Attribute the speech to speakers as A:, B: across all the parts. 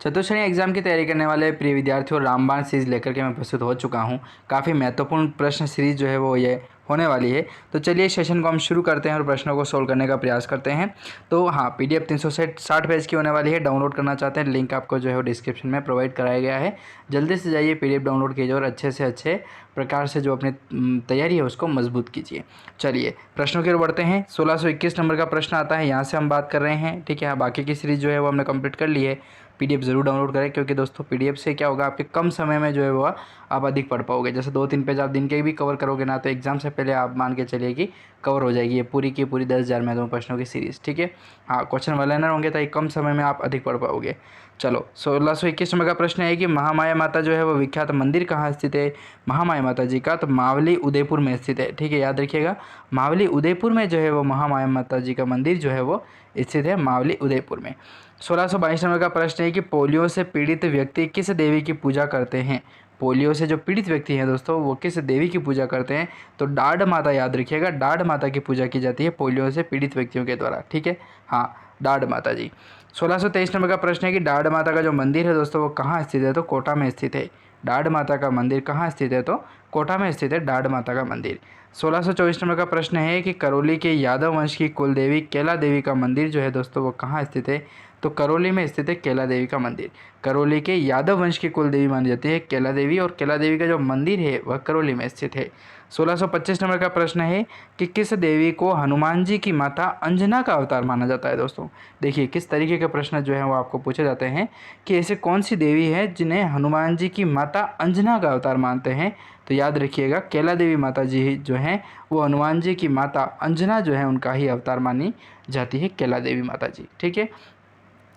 A: चतुश्रेणी exam की तैयारी करने वाले प्रिय विद्यार्थियों, रामबाण सीरीज लेकर के मैं प्रस्तुत हो चुका हूं। काफ़ी महत्वपूर्ण प्रश्न सीरीज जो है वो ये होने वाली है। तो चलिए सेशन को हम शुरू करते हैं और प्रश्नों को सोल्व करने का प्रयास करते हैं। तो हाँ, पीडीएफ 360 पेज की होने वाली है। डाउनलोड करना चाहते हैं, लिंक आपको जो है वो डिस्क्रिप्शन में प्रोवाइड कराया गया है। जल्दी से जाइए, पीडीएफ डाउनलोड कीजिए और अच्छे से अच्छे प्रकार से जो अपनी तैयारी है उसको मजबूत कीजिए। चलिए प्रश्नों की ओर बढ़ते हैं। 1621 नंबर का प्रश्न आता है, यहाँ से हम बात कर रहे हैं। ठीक है, बाकी की सीरीज जो है वो हमने कंप्लीट कर ली है। पीडीएफ ज़रूर डाउनलोड करें, क्योंकि दोस्तों पीडीएफ से क्या होगा, आपके कम समय में जो है वो आप अधिक पढ़ पाओगे। जैसे 2-3 पेज आप दिन के भी कवर करोगे ना, तो एग्जाम से पहले आप मान के चलिए कि कवर हो जाएगी ये पूरी की पूरी 10,000 महत्वपूर्ण प्रश्नों की सीरीज़। ठीक है, हाँ, क्वेश्चन वालेनर होंगे तो कम समय में आप अधिक पढ़ पाओगे। चलो 1621 नंबर का प्रश्न है कि महामाया माता जो है वो विख्यात मंदिर कहाँ स्थित है। महामाया माता जी का तो मावली उदयपुर में स्थित है। ठीक है, याद रखिएगा, मावली उदयपुर में जो है वो महामाया माता जी का मंदिर जो है वो स्थित है, मावली उदयपुर में। 1622 नंबर का प्रश्न है कि पोलियो से पीड़ित व्यक्ति किस देवी की पूजा करते हैं। पोलियो से जो पीड़ित व्यक्ति हैं दोस्तों, वो किस देवी की पूजा करते हैं, तो डाढ़ माता, याद रखिएगा, डाढ़ माता की पूजा की जाती है पोलियो से पीड़ित व्यक्तियों के द्वारा। ठीक है, हाँ, डाढ़ माता जी। 1623 नंबर का प्रश्न है कि डाढ़ माता का जो मंदिर है दोस्तों वो कहाँ स्थित है, तो कोटा में स्थित है। डाढ़ माता का मंदिर कहाँ स्थित है, तो कोटा में स्थित है डाढ़ माता का मंदिर। 1624 नंबर का प्रश्न है कि करौली के यादव वंश की कुल देवी केला देवी का मंदिर जो है दोस्तों वो कहाँ स्थित है, तो करौली में स्थित है केला देवी का मंदिर। करौली के यादव वंश की कुल देवी मानी जाती है केला देवी, और केला देवी का जो मंदिर है वह करौली में स्थित है। 1625 नंबर का प्रश्न है कि किस देवी को हनुमान जी की माता अंजना का अवतार माना जाता है। दोस्तों देखिए किस तरीके के प्रश्न जो है वो आपको पूछे जाते हैं कि ऐसे कौन सी देवी है जिन्हें हनुमान जी की माता अंजना का अवतार मानते हैं। तो याद रखिएगा, केला देवी माता जी जो हैं वो हनुमान जी की माता अंजना जो है उनका ही अवतार मानी जाती है, केला देवी माता जी। ठीक है,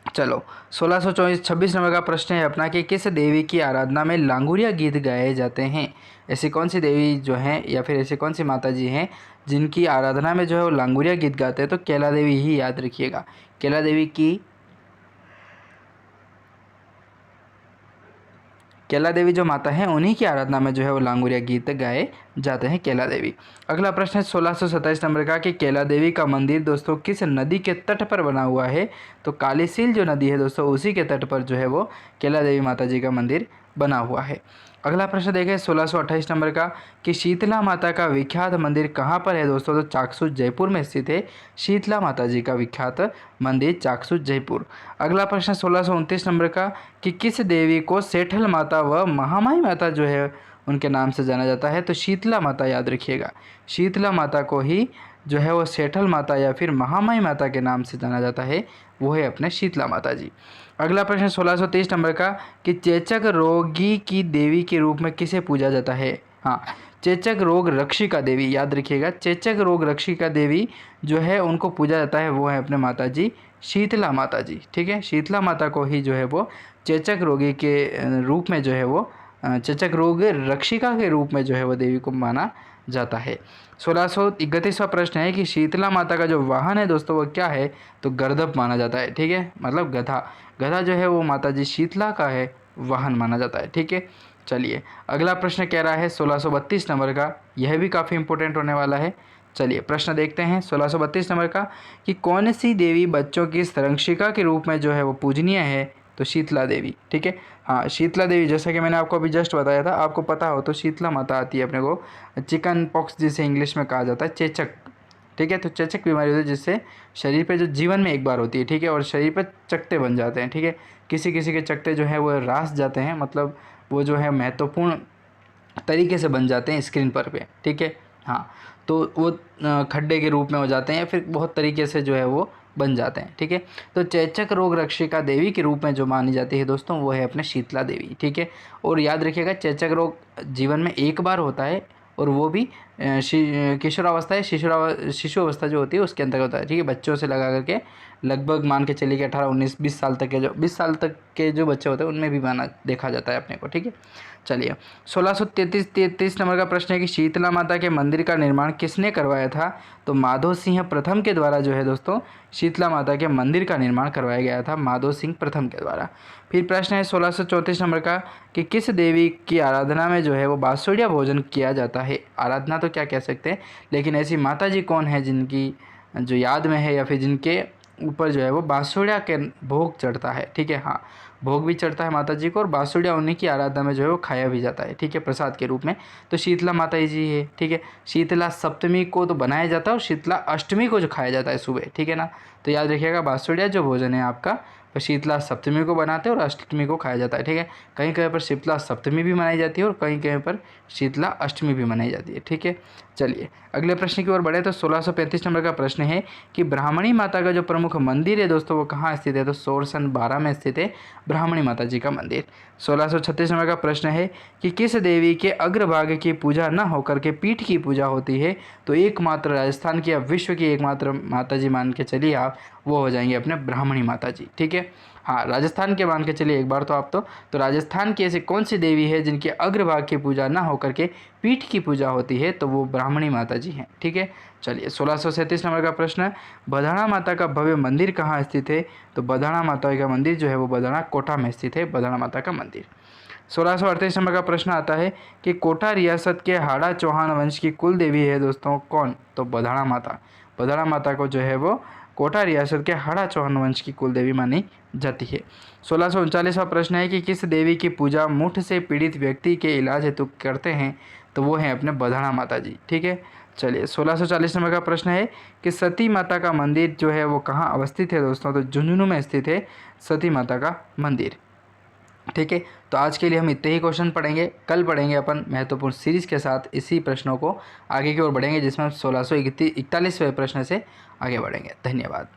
A: चलो 1626 नंबर का प्रश्न है अपना कि किस देवी की आराधना में लांगुरिया गीत गाए जाते हैं। ऐसी कौन सी देवी जो हैं या फिर ऐसी कौन सी माता जी हैं जिनकी आराधना में जो है वो लांगुरिया गीत गाते हैं, तो केला देवी ही, याद रखिएगा, केला देवी की, केला देवी जो माता है उन्हीं की आराधना में जो है वो लांगुरिया गीत गाए जाते हैं, केला देवी। अगला प्रश्न है 1627 नंबर का कि केला देवी का मंदिर दोस्तों किस नदी के तट पर बना हुआ है, तो कालीसील जो नदी है दोस्तों उसी के तट पर जो है वो केला देवी माता जी का मंदिर बना हुआ है। अगला प्रश्न देखें 1628 नंबर का कि शीतला माता का विख्यात मंदिर कहाँ पर है दोस्तों, तो चाकसू जयपुर में स्थित है शीतला माता जी का विख्यात मंदिर, चाकसू जयपुर। अगला प्रश्न 1629 नंबर का कि किस देवी को सेठल माता व महामाई माता जो है उनके नाम से जाना जाता है, तो शीतला माता, याद रखिएगा, शीतला माता को ही जो है वो सेठल माता या फिर महामाई माता के नाम से जाना जाता है, वो है अपने शीतला माता जी। अगला प्रश्न 1623 नंबर का कि चेचक रोगी की देवी के रूप में किसे पूजा जाता है। हाँ, चेचक रोग रक्षिका देवी, याद रखिएगा, चेचक रोग रक्षिका देवी जो है उनको पूजा जाता है, वो है अपने माता जी शीतला माता जी। ठीक है, शीतला माता को ही जो है वो चेचक रोगी के रूप में जो है वो चेचक रोग रक्षिका के रूप में जो है वो देवी को माना जाता है। 1631वां प्रश्न है कि शीतला माता का जो वाहन है दोस्तों वो क्या है, तो गर्दभ माना जाता है। ठीक है, मतलब गधा, गधा जो है वो माता जी शीतला का है वाहन माना जाता है। ठीक है, चलिए अगला प्रश्न कह रहा है 1632 नंबर का, यह भी काफ़ी इंपॉर्टेंट होने वाला है। चलिए प्रश्न देखते हैं 1632 नंबर का कि कौन सी देवी बच्चों की संरक्षिका के रूप में जो है वो पूजनीय है, तो शीतला देवी। ठीक है, हाँ, शीतला देवी, जैसा कि मैंने आपको अभी जस्ट बताया था, आपको पता हो तो शीतला माता आती है अपने को चिकन पॉक्स जिसे इंग्लिश में कहा जाता है, चेचक। ठीक है, तो चेचक बीमारी होती है जिससे शरीर पे जो जीवन में एक बार होती है। ठीक है, और शरीर पे चकते बन जाते हैं। ठीक है, किसी किसी के चकते जो है वो रास जाते हैं, मतलब वो जो है महत्वपूर्ण तरीके से बन जाते हैं स्क्रीन पर पे। ठीक है, हाँ, तो वो खड्डे के रूप में हो जाते हैं या फिर बहुत तरीके से जो है वो बन जाते हैं। ठीक है, तो चेचक रोग रक्षिका देवी के रूप में जो मानी जाती है दोस्तों वो है अपने शीतला देवी। ठीक है, और याद रखिएगा चेचक रोग जीवन में एक बार होता है, और वो भी किशोरावस्था या शिशु अवस्था जो होती है उसके अंतर्गत होता है। ठीक है, बच्चों से लगा करके लगभग मान के चलिए कि 18, 19, 20 साल तक के जो 20 साल तक के जो बच्चे होते हैं उनमें भी माना देखा जाता है अपने को। ठीक है, चलिए 1633 नंबर का प्रश्न है कि शीतला माता के मंदिर का निर्माण किसने करवाया था, तो माधो सिंह प्रथम के द्वारा जो है दोस्तों शीतला माता के मंदिर का निर्माण करवाया गया था, माधो सिंह प्रथम के द्वारा। फिर प्रश्न है 1634 नंबर का कि किस देवी की आराधना में जो है वो बासुड़िया भोजन किया जाता है। आराधना तो क्या कह सकते हैं, लेकिन ऐसी माता जी कौन है जिनकी जो याद में है या फिर जिनके ऊपर जो है वो बांसुड़िया के भोग चढ़ता है, ठीक है। हाँ, भोग भी चढ़ता है माता जी को, और बांसुड़िया उन्हीं की आराधना में जो है वो खाया भी जाता है, ठीक है, प्रसाद के रूप में। तो शीतला माता जी है, ठीक है। शीतला सप्तमी को तो बनाया जाता है और शीतला अष्टमी को जो खाया जाता है सुबह, ठीक है ना। तो याद रखिएगा, बांसुड़िया जो भोजन है आपका, तो शीतला सप्तमी को बनाते हैं और अष्टमी को खाया जाता है, ठीक है। कहीं कहीं पर शीतला सप्तमी भी मनाई जाती है और कहीं कहीं पर शीतला अष्टमी भी मनाई जाती है, ठीक है। चलिए अगले प्रश्न की ओर बढ़े। तो 1635 नंबर का प्रश्न है कि ब्राह्मणी माता का जो प्रमुख मंदिर है दोस्तों वो कहाँ स्थित है? तो सोरसन 12 में स्थित है ब्राह्मणी माता जी का मंदिर। 1636 नंबर का प्रश्न है कि किस देवी के अग्रभाग की पूजा न होकर के पीठ की पूजा होती है? तो एकमात्र राजस्थान की या विश्व की एकमात्र माता जी मान के चलिए आप, वो हो जाएंगे अपने ब्राह्मणी माता जी, ठीक है। हाँ, राजस्थान के मान के चलिए एक बार तो आप तो राजस्थान की ऐसी कौन सी देवी है जिनके अग्रभाग की पूजा ना होकर के पीठ की पूजा होती है? तो वो ब्राह्मणी माता जी हैं, ठीक है। चलिए 1637 नंबर का प्रश्न है, बधाना माता का भव्य मंदिर कहाँ स्थित है? तो बधाना माता का मंदिर जो है वो बधाना कोटा में स्थित है, बधाना माता का मंदिर। 1638 नंबर का प्रश्न आता है कि कोटा रियासत के हाड़ा चौहान वंश की कुल देवी है दोस्तों कौन? तो बधाना माता। बधाना माता को जो है वो कोटा रियासत के हाड़ा चौहान वंश की कुल देवी मानी जाती है। 1639वां प्रश्न है कि किस देवी की पूजा मुठ से पीड़ित व्यक्ति के इलाज हेतु करते हैं? तो वो है अपने बधाना माता जी, ठीक है। चलिए 1640 नंबर का प्रश्न है कि सती माता का मंदिर जो है वो कहाँ अवस्थित है दोस्तों? तो झुंझुनू में स्थित है सती माता का मंदिर, ठीक है। तो आज के लिए हम इतने ही क्वेश्चन पढ़ेंगे, कल पढ़ेंगे अपन महत्वपूर्ण सीरीज के साथ इसी प्रश्नों को आगे की ओर बढ़ेंगे, जिसमें हम 1641वें प्रश्न से आगे बढ़ेंगे। धन्यवाद।